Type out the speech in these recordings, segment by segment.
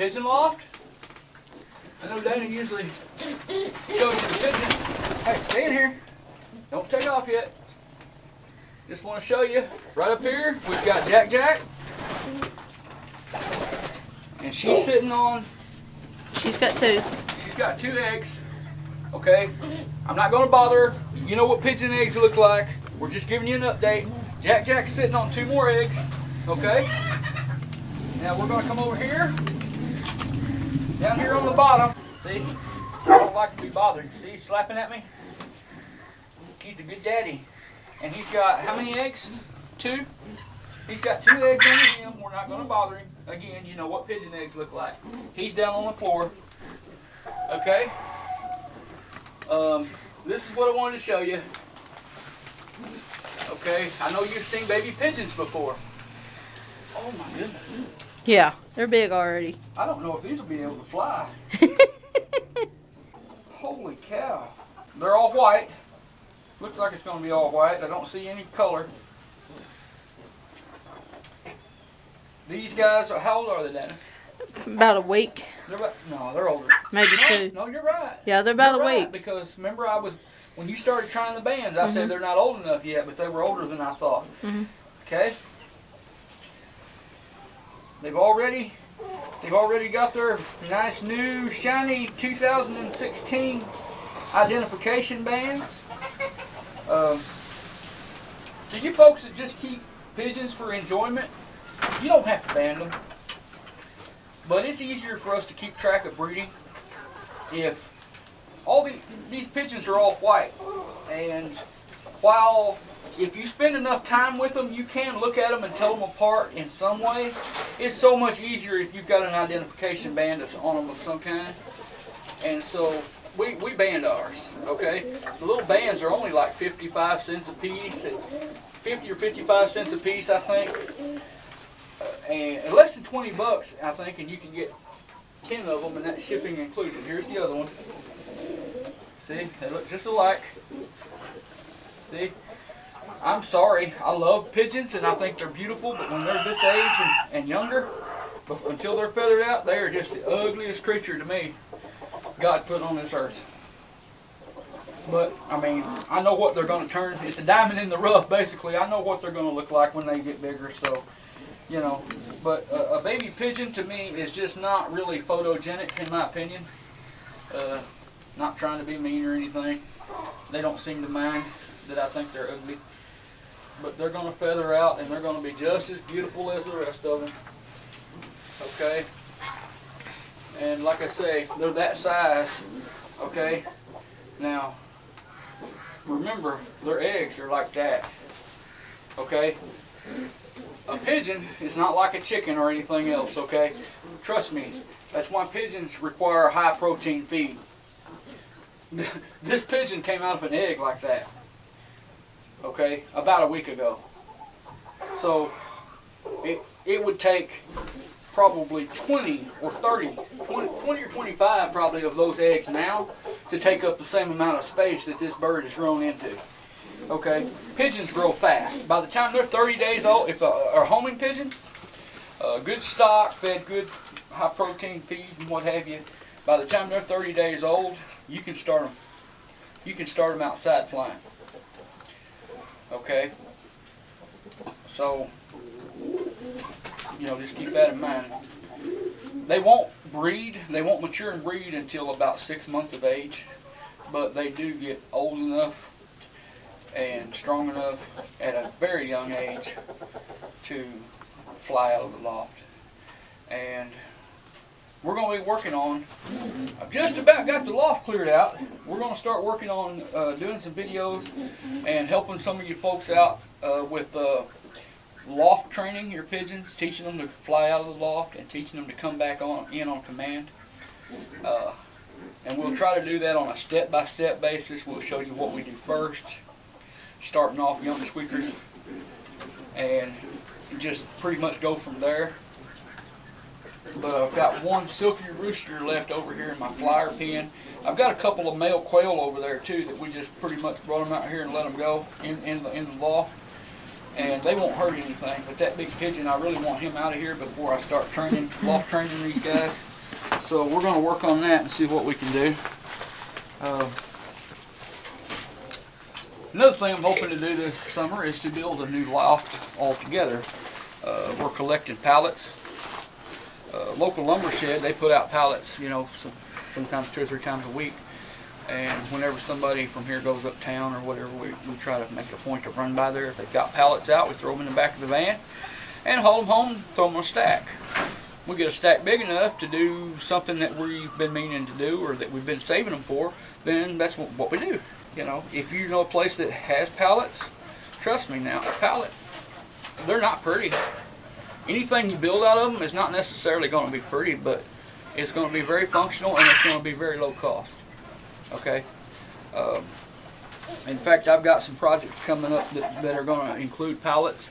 Pigeon Loft. I know Dana usually shows you the pigeons. Hey, stay in here. Don't take off yet. Just want to show you, right up here, we've got Jack. And she's sitting on... She's got two. She's got 2 eggs. Okay? I'm not going to bother her. You know what pigeon eggs look like. We're just giving you an update. Jack's sitting on 2 more eggs. Okay? Now we're going to come over here. Down here on the bottom. See? I don't like to be bothered. See, he's slapping at me? He's a good daddy. And he's got how many eggs? 2? He's got 2 eggs under him. We're not going to bother him. Again, you know what pigeon eggs look like. He's down on the floor. Okay? This is what I wanted to show you. Okay? I know you've seen baby pigeons before. Oh my goodness. Yeah, they're big already. I don't know if these will be able to fly. Holy cow. They're all white. Looks like it's going to be all white. I don't see any color. These guys, how old are they, Dana? About a week. No, they're older. Maybe 2. No, you're right. Yeah, they're about You're a right, week. Because remember, when you started trying the bands, I said they're not old enough yet, but they were older than I thought. Okay. They've already got their nice new shiny 2016 identification bands. To you folks that just keep pigeons for enjoyment, you don't have to band them. But it's easier for us to keep track of breeding if all these pigeons are all white. And while if you spend enough time with them, you can look at them and tell them apart in some way. It's so much easier if you've got an identification band that's on them of some kind. And so we band ours, okay? The little bands are only like 55 cents a piece, 50 or 55 cents a piece, I think. And less than 20 bucks, I think, and you can get 10 of them, and that's shipping included. Here's the other one. See, they look just alike. See, I'm sorry, I love pigeons, and I think they're beautiful, but when they're this age and younger, until they're feathered out, they are just the ugliest creature to me God put on this earth. But, I mean, I know what they're going to turn. It's a diamond in the rough, basically. I know what they're going to look like when they get bigger, so... You know, but a baby pigeon to me is just not really photogenic in my opinion. Not trying to be mean or anything. They don't seem to mind that I think they're ugly. But they're going to feather out and they're going to be just as beautiful as the rest of them. Okay? And like I say, they're that size. Okay? Now, remember, their eggs are like that. Okay? A pigeon is not like a chicken or anything else, okay? Trust me, that's why pigeons require a high protein feed. This pigeon came out of an egg like that, okay, about a week ago. So, it would take probably 20 or 25 probably of those eggs now to take up the same amount of space that this bird has grown into. Okay, pigeons grow fast. By the time they're 30 days old, if a homing pigeon, good stock, fed good high protein feed and what have you, by the time they're 30 days old, you can start them. You can start them outside flying. Okay, so you know, just keep that in mind. They won't breed. They won't mature and breed until about 6 months of age, but they do get old enough and strong enough at a very young age to fly out of the loft. And we're going to be working on, I've just about got the loft cleared out. We're going to start working on doing some videos and helping some of you folks out with loft training your pigeons, teaching them to fly out of the loft and teaching them to come back in on command. And we'll try to do that on a step-by-step basis. We'll show you what we do first, starting off young squeakers, and just pretty much go from there. But I've got one silky rooster left over here in my flyer pen. I've got a couple of male quail over there too that we just pretty much brought them out here and let them go in the loft. And they won't hurt anything. But that big pigeon, I really want him out of here before I start loft training these guys. So we're going to work on that and see what we can do. Another thing I'm hoping to do this summer is to build a new loft altogether. We're collecting pallets. Local lumber shed, they put out pallets, you know, sometimes 2 or 3 times a week. And whenever somebody from here goes uptown or whatever, we try to make a point to run by there. If they've got pallets out, we throw them in the back of the van and haul them home, throw them on a stack. We get a stack big enough to do something that we've been meaning to do or that we've been saving them for, then that's what we do. You know, if you know a place that has pallets, trust me now, a pallet, they're not pretty. Anything you build out of them is not necessarily going to be pretty, but it's going to be very functional and it's going to be very low cost. Okay? In fact, I've got some projects coming up that are going to include pallets.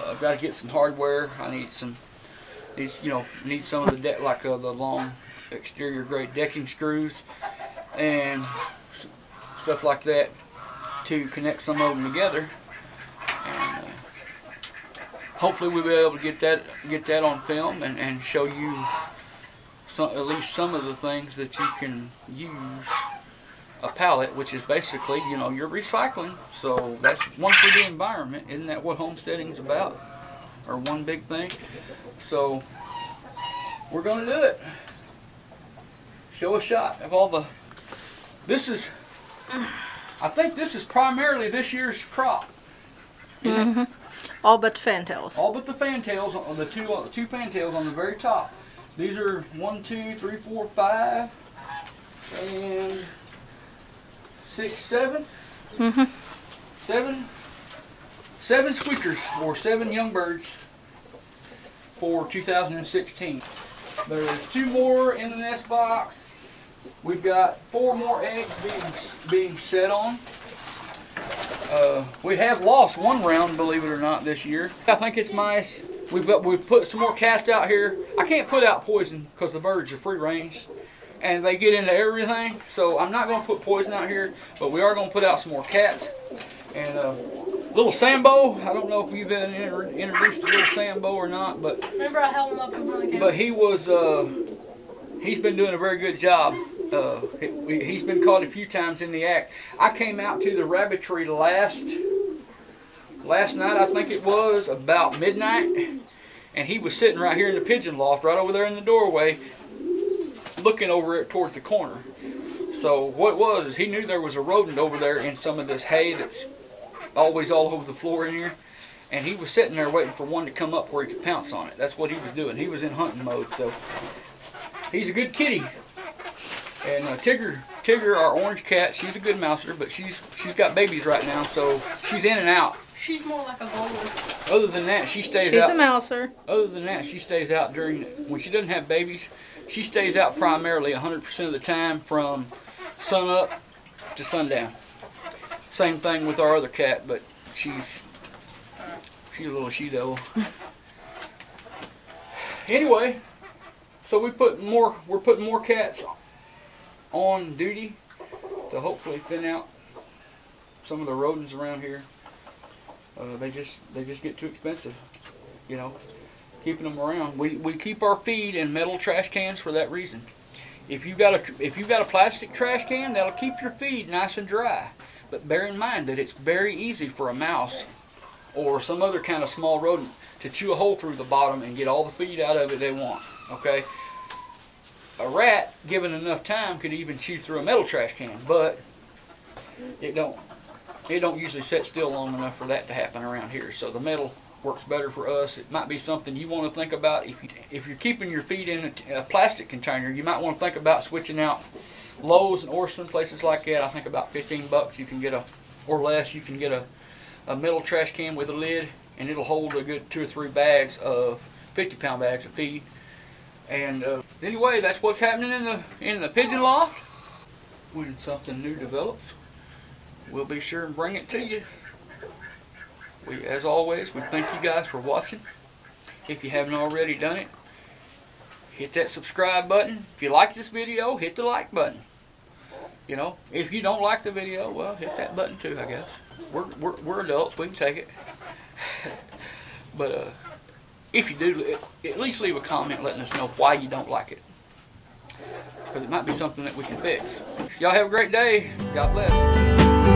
I've got to get some hardware. I need some, need some of the deck, like the long exterior grade decking screws and stuff like that to connect some of them together. And hopefully we'll be able to get that on film and show you at least some of the things that you can use a pallet, which is basically, you know, you're recycling. So that's one for the environment. Isn't that what homesteading's about? Or one big thing? So we're going to do it. Show a shot of all the, I think this is primarily this year's crop. Mm-hmm. All but the fantails. All but the fantails, on the two fantails on the very top. These are 1, 2, 3, 4, 5, and 6, 7. Mm-hmm. Seven squeakers or 7 young birds for 2016. There's 2 more in the nest box. We've got 4 more eggs being set on. We have lost 1 round, believe it or not, this year. I think it's mice. We've put some more cats out here. I can't put out poison because the birds are free range and they get into everything. So I'm not going to put poison out here, but we are going to put out some more cats. And little Sambo, I don't know if you've been introduced to little Sambo or not, but remember I held him up in front of the camera? But he's been doing a very good job. He's been caught a few times in the act. I came out to the rabbitry last night, I think it was, about midnight, and he was sitting right here in the pigeon loft, right over there in the doorway, looking over it towards the corner. So what it was is he knew there was a rodent over there in some of this hay that's always all over the floor in here, and he was sitting there waiting for one to come up where he could pounce on it. That's what he was doing. He was in hunting mode, so he's a good kitty. And Tigger, our orange cat, she's a good mouser, but she's got babies right now, so she's in and out. She's more like a golden. Other than that, she stays She's out. a mouser. Other than that, she stays out when she doesn't have babies. She stays out primarily 100% of the time from sun up to sundown. Same thing with our other cat, but she's a little she-devil. Anyway, so we're putting more cats on duty to hopefully thin out some of the rodents around here. They just get too expensive, you know, keeping them around. We keep our feed in metal trash cans for that reason. If you've got a plastic trash can, that'll keep your feed nice and dry. But bear in mind that it's very easy for a mouse or some other kind of small rodent to chew a hole through the bottom and get all the feed out of it they want. Okay. A rat, given enough time, could even chew through a metal trash can, but it don't usually sit still long enough for that to happen around here. So the metal works better for us. It might be something you want to think about. If you're keeping your feed in a plastic container, you might want to think about switching out Lowe's and Orson, places like that. I think about $15 you can get or less, you can get a metal trash can with a lid, and it'll hold a good 2 or 3 bags of 50-pound bags of feed. And anyway, that's what's happening in the pigeon loft. When something new develops, we'll be sure and bring it to you. As always, we thank you guys for watching. If you haven't already done it, hit that subscribe button. If you like this video, hit the like button. You know, if you don't like the video, well, hit that button too, I guess. We're adults, we can take it. But if you do, at least leave a comment letting us know why you don't like it. because it might be something that we can fix. Y'all have a great day. God bless.